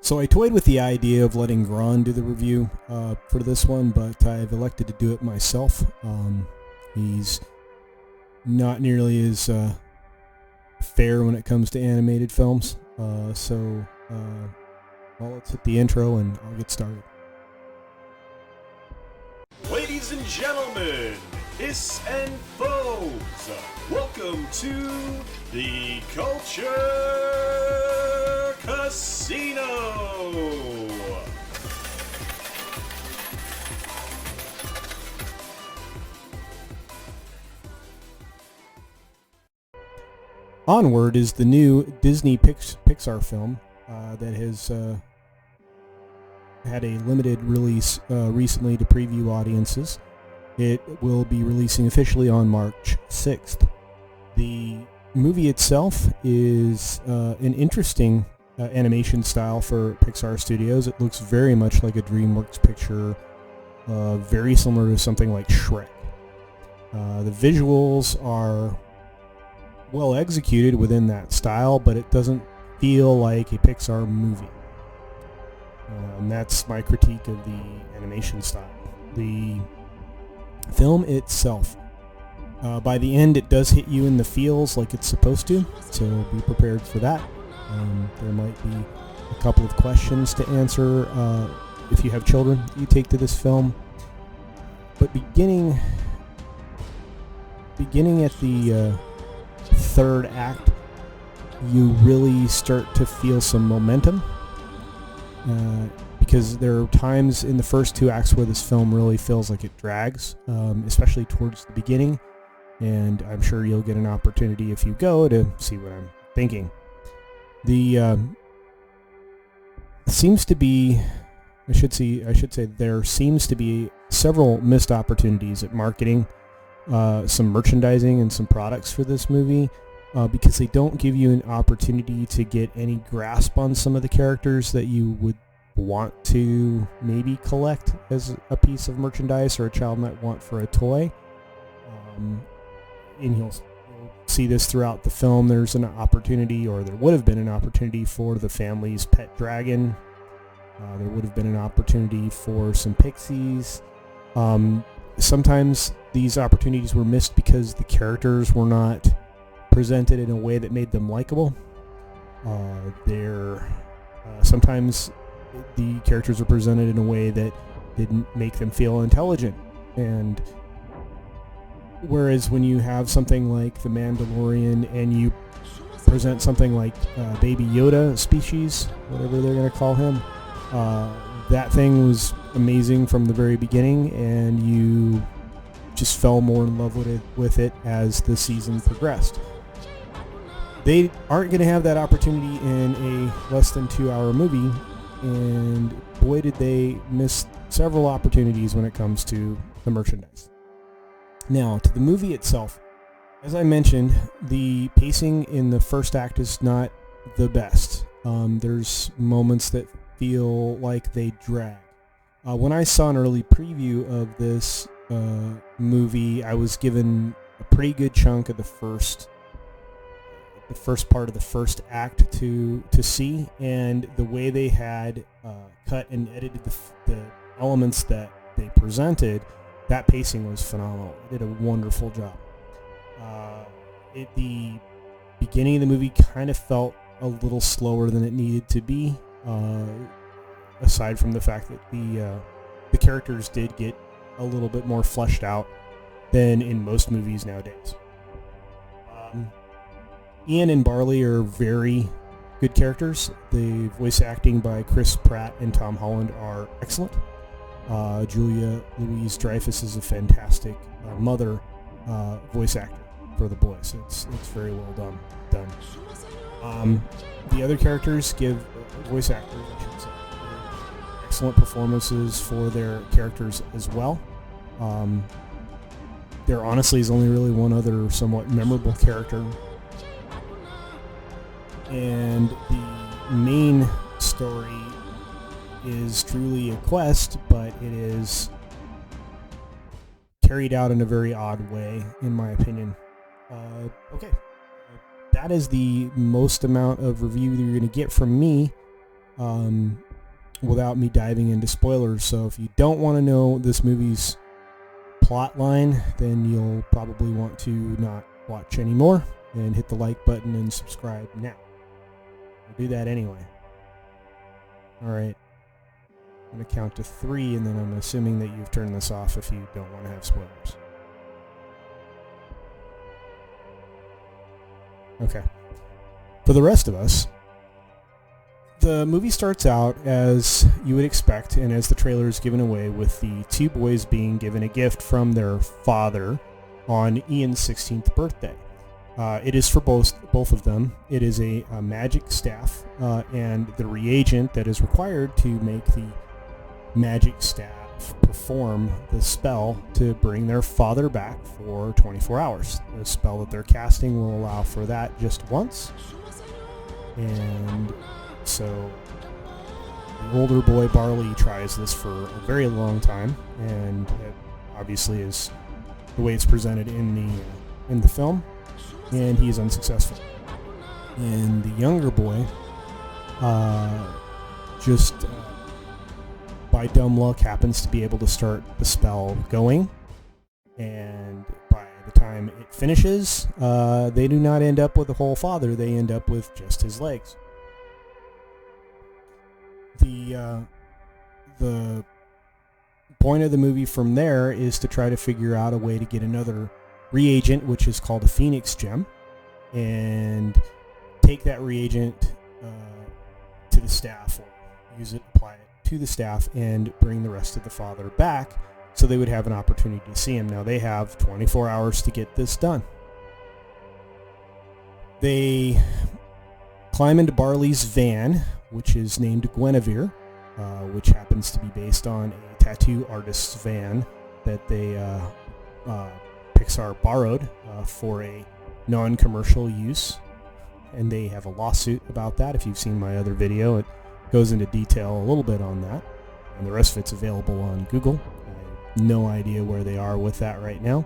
So I toyed with the idea of letting Gron do the review for this one, but I've elected to do it myself. He's not nearly as fair when it comes to animated films. So let's hit the intro and I'll get started. Ladies and gentlemen, hiss and foes, welcome to the Culture Casino! Onward is the new Disney Pixar film that has had a limited release recently to preview audiences. It will be releasing officially on March 6th. The movie itself is an interesting animation style for Pixar Studios. It looks very much like a DreamWorks picture, very similar to something like Shrek. The visuals are well executed within that style, but it doesn't feel like a Pixar movie. And that's my critique of the animation style. The film itself, by the end, it does hit you in the feels like it's supposed to, so be prepared for that. There might be a couple of questions to answer if you have children you take to this film. But beginning at the third act, you really start to feel some momentum. Because there are times in the first two acts where this film really feels like it drags, especially towards the beginning, and I'm sure you'll get an opportunity if you go to see what I'm thinking. Seems to be, I should say there seems to be several missed opportunities at marketing, some merchandising and some products for this movie. Because they don't give you an opportunity to get any grasp on some of the characters that you would want to maybe collect as a piece of merchandise or a child might want for a toy. And you'll see this throughout the film. There's an opportunity, or there would have been an opportunity for the family's pet dragon. There would have been an opportunity for some pixies. Sometimes these opportunities were missed because the characters were not presented in a way that made them likable. Sometimes the characters are presented in a way that didn't make them feel intelligent. And whereas when you have something like The Mandalorian and you present something like Baby Yoda species, whatever they're going to call him, that thing was amazing from the very beginning, and you just fell more in love with it as the season progressed. They aren't going to have that opportunity in a less than 2-hour movie, and boy did they miss several opportunities when it comes to the merchandise. Now, to the movie itself, as I mentioned, the pacing in the first act is not the best. There's moments that feel like they drag. When I saw an early preview of this movie, I was given a pretty good chunk of the first part of the first act to see, and the way they had cut and edited the elements that they presented, that pacing was phenomenal. It did a wonderful job. The beginning of the movie kind of felt a little slower than it needed to be, aside from the fact that the characters did get a little bit more fleshed out than in most movies nowadays. Ian and Barley are very good characters. The voice acting by Chris Pratt and Tom Holland are excellent. Julia Louis-Dreyfus is a fantastic mother voice actor for the boys. It's very well done. The other characters voice actors, I should say, excellent performances for their characters as well. There honestly is only really one other somewhat memorable character, and the main story is truly a quest, but it is carried out in a very odd way, in my opinion. Okay. That is the most amount of review that you're going to get from me without me diving into spoilers. So if you don't want to know this movie's plot line, then you'll probably want to not watch anymore and hit the like button and subscribe now. I'll do that anyway. Alright. I'm going to count to 3, and then I'm assuming that you've turned this off if you don't want to have spoilers. Okay. For the rest of us, the movie starts out as you would expect, and as the trailer is given away, with the two boys being given a gift from their father on Ian's 16th birthday. It is for both of them. It is a magic staff and the reagent that is required to make the magic staff perform the spell to bring their father back for 24 hours. The spell that they're casting will allow for that just once. And so the older boy, Barley, tries this for a very long time, and it obviously is the way it's presented in the film, and he is unsuccessful. And the younger boy just by dumb luck happens to be able to start the spell going, and by the time it finishes, they do not end up with a whole father. They end up with just his legs. The point of the movie from there is to try to figure out a way to get another reagent, which is called a Phoenix Gem, and take that reagent to the staff, or use it, apply it to the staff, and bring the rest of the father back so they would have an opportunity to see him. Now they have 24 hours to get this done. They climb into Barley's van, which is named Guinevere, which happens to be based on a tattoo artist's van that they Pixar borrowed for a non-commercial use, and they have a lawsuit about that. If you've seen my other video, it goes into detail a little bit on that, and the rest of it's available on Google. I have no idea where they are with that right now.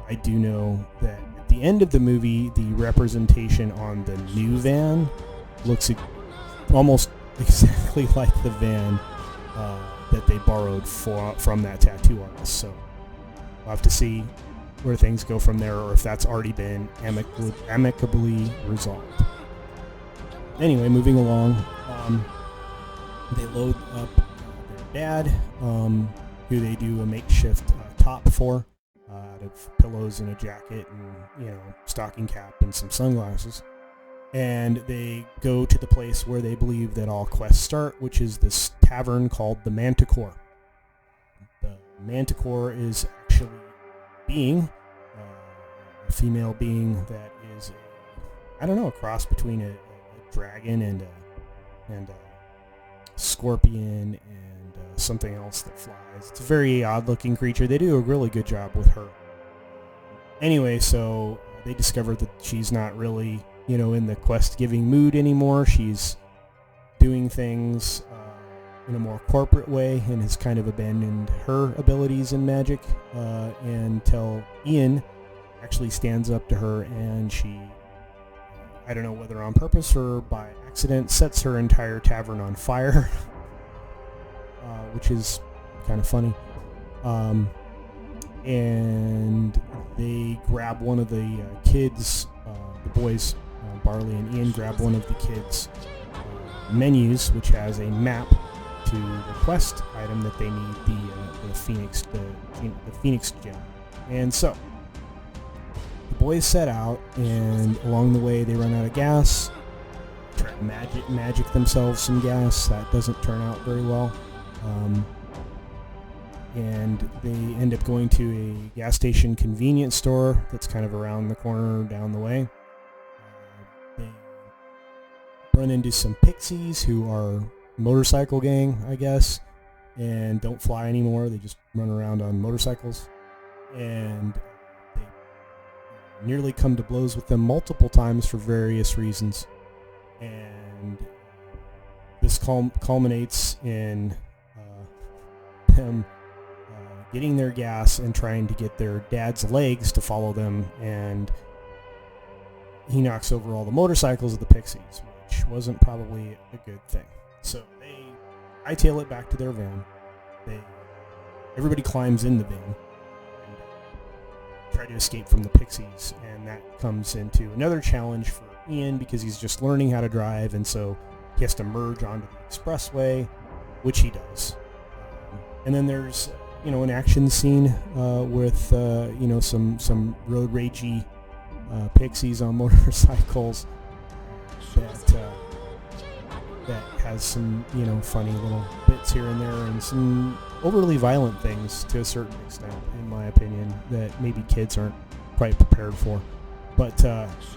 I do know that at the end of the movie, the representation on the new van looks almost exactly like the van that they borrowed from that tattoo artist. So we'll have to see where things go from there, or if that's already been amicably resolved. Anyway, moving along, they load up their dad, who they do a makeshift top for, out of pillows and a jacket and, stocking cap and some sunglasses. And they go to the place where they believe that all quests start, which is this tavern called the Manticore. The Manticore is actually a female being that is a cross between a dragon and a scorpion and something else that flies. It's a very odd-looking creature. They do a really good job with her. Anyway, so they discover that she's not really, in the quest-giving mood anymore. She's doing things in a more corporate way and has kind of abandoned her abilities in magic until Ian actually stands up to her, and she, I don't know whether on purpose or by accident, sets her entire tavern on fire, which is kind of funny. And they grab one of the kids, the boys, Barley and Ian, grab one of the kids' menus, which has a map to the quest item that they need, the Phoenix Gem. And so the boys set out, and along the way they run out of gas, try to magic themselves some gas. That doesn't turn out very well, and they end up going to a gas station convenience store that's kind of around the corner down the way. They run into some pixies who are motorcycle gang, I guess, and don't fly anymore. They just run around on motorcycles, and they nearly come to blows with them multiple times for various reasons, and this culminates in them getting their gas and trying to get their dad's legs to follow them, and he knocks over all the motorcycles of the pixies, which wasn't probably a good thing. So they hightail it back to their van. Everybody climbs in the van and try to escape from the Pixies, and that comes into another challenge for Ian because he's just learning how to drive, and so he has to merge onto the expressway, which he does. And then there's an action scene with some road ragey Pixies on motorcycles that has some funny little bits here and there, and some overly violent things to a certain extent, in my opinion, that maybe kids aren't quite prepared for. But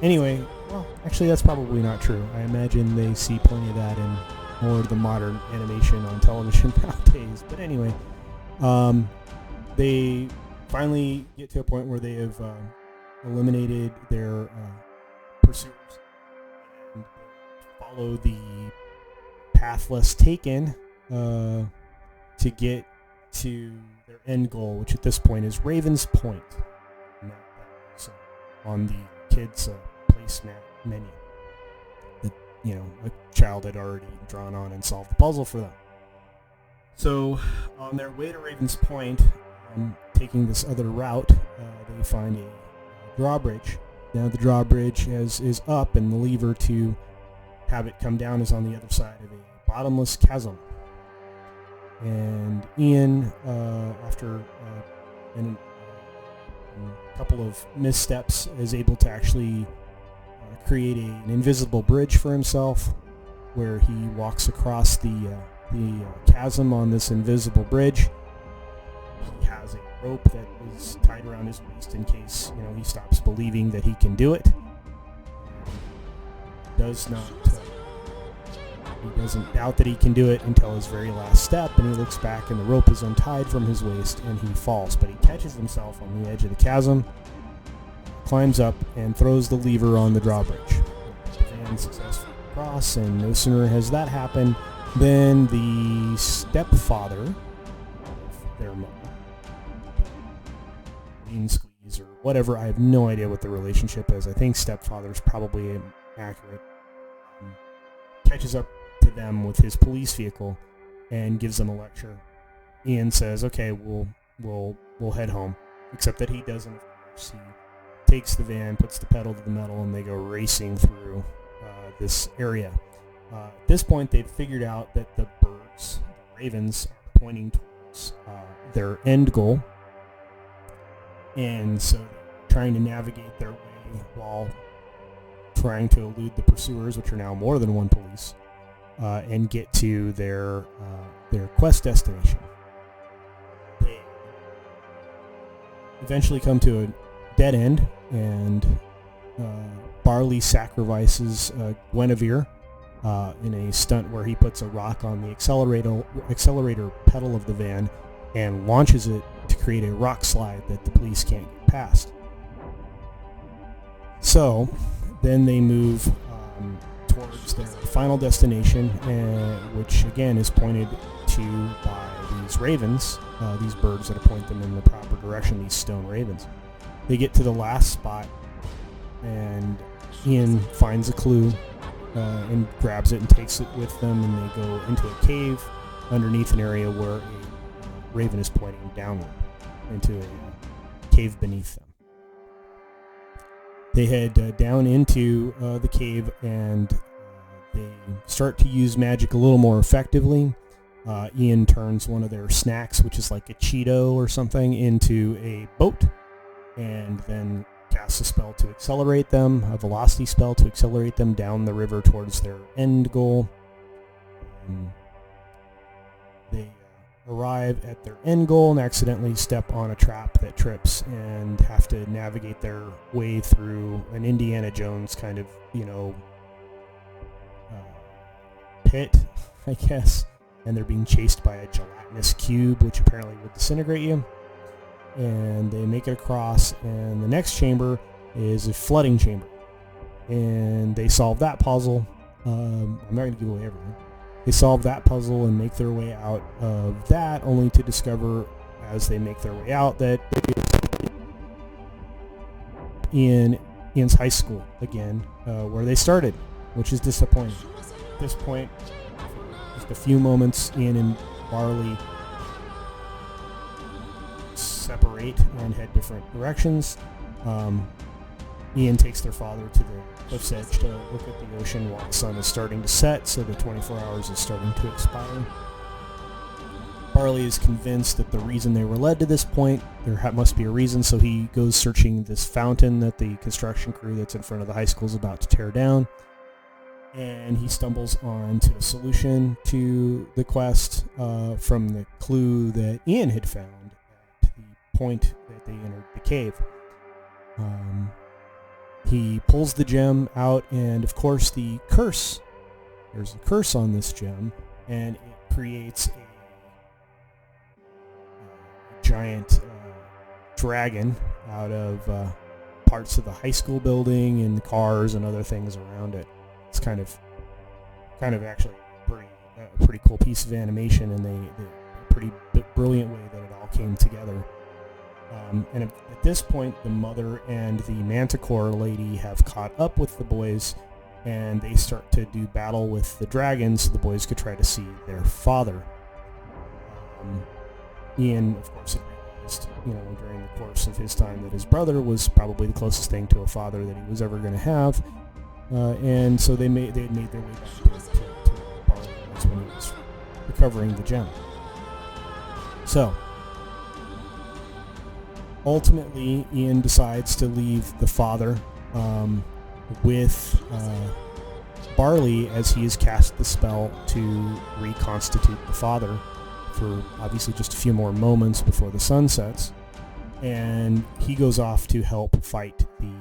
anyway, well, actually that's probably not true. I imagine they see plenty of that in more of the modern animation on television nowadays. But anyway, they finally get to a point where they have eliminated their pursuers and follow the path less taken to get to their end goal, which at this point is Raven's Point. And that was on the kids' placemat menu that a child had already drawn on and solved the puzzle for them. So on their way to Raven's Point, taking this other route, they find a drawbridge. Now the drawbridge is up, and the lever to have it come down is on the other side of a bottomless chasm. And Ian, after a couple of missteps, is able to actually create an invisible bridge for himself, where he walks across the chasm on this invisible bridge. He has a rope that is tied around his waist in case he stops believing that he can do it. He doesn't doubt that he can do it until his very last step, and he looks back and the rope is untied from his waist and he falls, but he catches himself on the edge of the chasm, climbs up, and throws the lever on the drawbridge. The van successfully crosses, and no sooner has that happen than the stepfather of their mother, Bean Squeeze or whatever, I have no idea what the relationship is. I think stepfather is probably accurate. Catches up to them with his police vehicle and gives them a lecture. Ian says, "Okay, we'll head home," except that he doesn't. Of course, he takes the van, puts the pedal to the metal, and they go racing through this area. At this point, they've figured out that the birds, the ravens, are pointing towards their end goal, and so they're trying to navigate their way while trying to elude the pursuers, which are now more than one police, and get to their quest destination. They eventually come to a dead end, and Barley sacrifices Guinevere in a stunt where he puts a rock on the accelerator pedal of the van and launches it to create a rock slide that the police can't get past. So then they move towards their final destination, which again is pointed to by these ravens, these birds that point them in the proper direction, these stone ravens. They get to the last spot, and Ian finds a clue and grabs it and takes it with them, and they go into a cave underneath an area where a raven is pointing downward into a cave beneath them. They head down into the cave, and they start to use magic a little more effectively. Ian turns one of their snacks, which is like a Cheeto or something, into a boat, and then casts a spell to accelerate them, a velocity spell to accelerate them down the river towards their end goal. They arrive at their end goal and accidentally step on a trap that trips and have to navigate their way through an Indiana Jones kind of, pit, I guess. And they're being chased by a gelatinous cube, which apparently will disintegrate you. And they make it across, and the next chamber is a flooding chamber. And they solve that puzzle. I'm not going to give away everything. They solve that puzzle and make their way out of that, only to discover as they make their way out that Ian's high school again, where they started, which is disappointing. At this point, just a few moments, Ian and Barley separate and head different directions. Ian takes their father to the cliff's edge to look at the ocean while the sun is starting to set, so the 24 hours is starting to expire. Barley is convinced that the reason they were led to this point, there must be a reason, so he goes searching this fountain that the construction crew that's in front of the high school is about to tear down. And he stumbles onto a solution to the quest from the clue that Ian had found at the point that they entered the cave. He pulls the gem out, and of course there's a curse on this gem, and it creates a giant dragon out of parts of the high school building and cars and other things around it. It's kind of actually a pretty cool piece of animation, and a pretty brilliant way that it all came together. And at this point, the mother and the Manticore lady have caught up with the boys, and they start to do battle with the dragon so the boys could try to see their father. Ian, of course, had realized, during the course of his time that his brother was probably the closest thing to a father that he was ever going to have, and so they had made their way back to Barley when he was recovering the gem. So, ultimately, Ian decides to leave the father with Barley as he has cast the spell to reconstitute the father for obviously just a few more moments before the sun sets. And he goes off to help fight the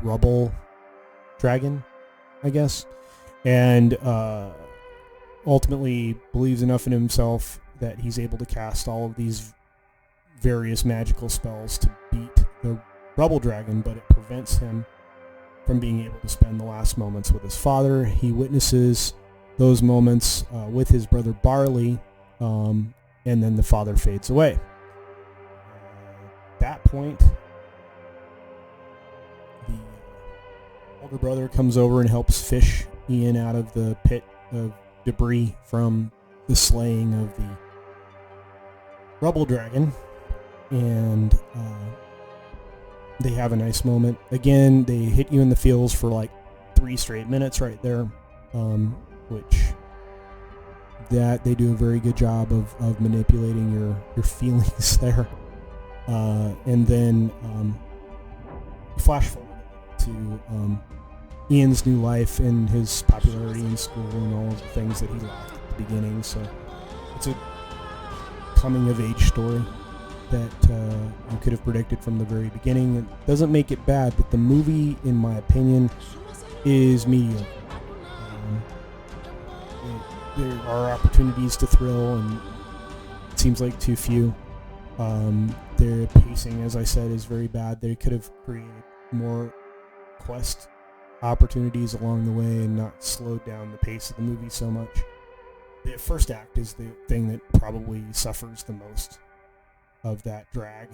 rubble dragon, I guess. And ultimately believes enough in himself that he's able to cast all of these various magical spells to beat the rubble dragon, but it prevents him from being able to spend the last moments with his father. He witnesses those moments with his brother Barley, and then the father fades away. At that point, the older brother comes over and helps fish Ian out of the pit of debris from the slaying of the rubble dragon, and they have a nice moment. Again, they hit you in the feels for like 3 straight minutes right there, which that they do a very good job of manipulating your feelings there. And then flash forward to Ian's new life and his popularity in school and all of the things that he lacked at the beginning. So it's a coming of age story that you could have predicted from the very beginning. It doesn't make it bad, but the movie, in my opinion, is mediocre. There are opportunities to thrill, and it seems like too few. Their pacing, as I said, is very bad. They could have created more quest opportunities along the way and not slowed down the pace of the movie so much. The first act is the thing that probably suffers the most of that drag.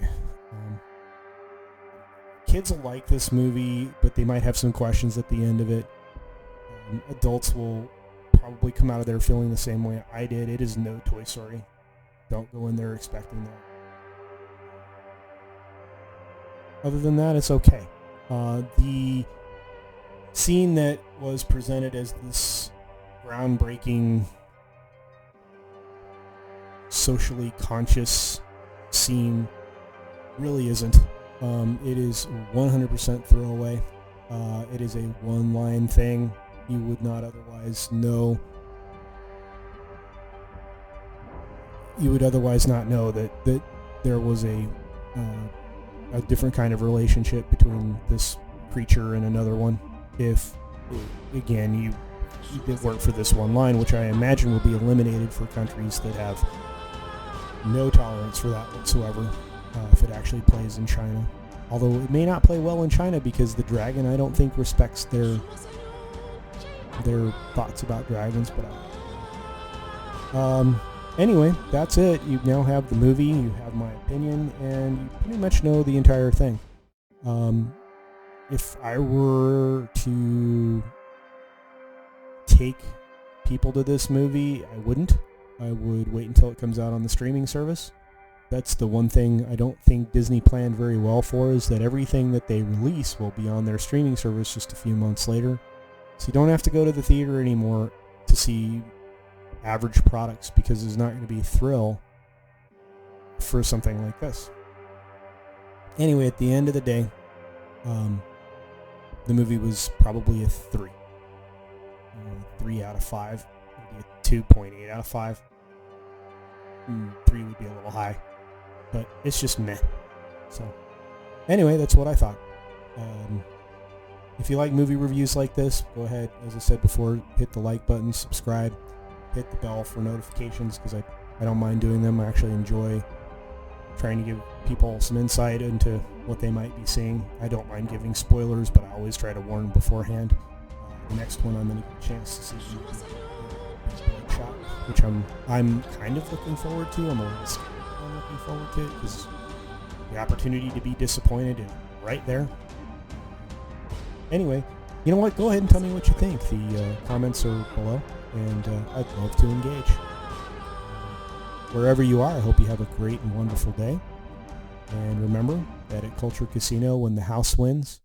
Kids will like this movie, but they might have some questions at the end of it. Adults will probably come out of there feeling the same way I did. It is no Toy Story. Don't go in there expecting that. Other than that, it's okay. The scene that was presented as this groundbreaking, socially conscious scene really isn't. It is 100% throwaway. It is a one-line thing. You would not otherwise know. You would otherwise not know that there was a different kind of relationship between this creature and another one. If, again, you did work for this one line, which I imagine will be eliminated for countries that have no tolerance for that whatsoever, if it actually plays in China. Although it may not play well in China because the dragon, I don't think, respects their thoughts about dragons, but anyway, that's it. You now have the movie, you have my opinion, and you pretty much know the entire thing. If I were to take people to this movie, I wouldn't. I would wait until it comes out on the streaming service. That's the one thing I don't think Disney planned very well for, is that everything that they release will be on their streaming service just a few months later. So you don't have to go to the theater anymore to see average products, because there's not going to be a thrill for something like this. Anyway, at the end of the day, the movie was probably a 3. 3 out of 5. Maybe a 2.8 out of 5. 3 would be a little high. But it's just meh. So, anyway, that's what I thought. If you like movie reviews like this, go ahead, as I said before, hit the like button, subscribe, hit the bell for notifications, because I don't mind doing them. I actually enjoy trying to give people some insight into what they might be seeing. I don't mind giving spoilers, but I always try to warn beforehand. The next one I'm going to get a chance to see Bloodshot, which I'm kind of looking forward to. I'm a little scared I'm looking forward to it, because the opportunity to be disappointed is right there. Anyway, you know what? Go ahead and tell me what you think. The comments are below, and I'd love to engage. Wherever you are, I hope you have a great and wonderful day. And remember that at Culture Casino, when the house wins,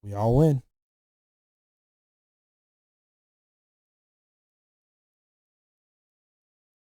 we all win.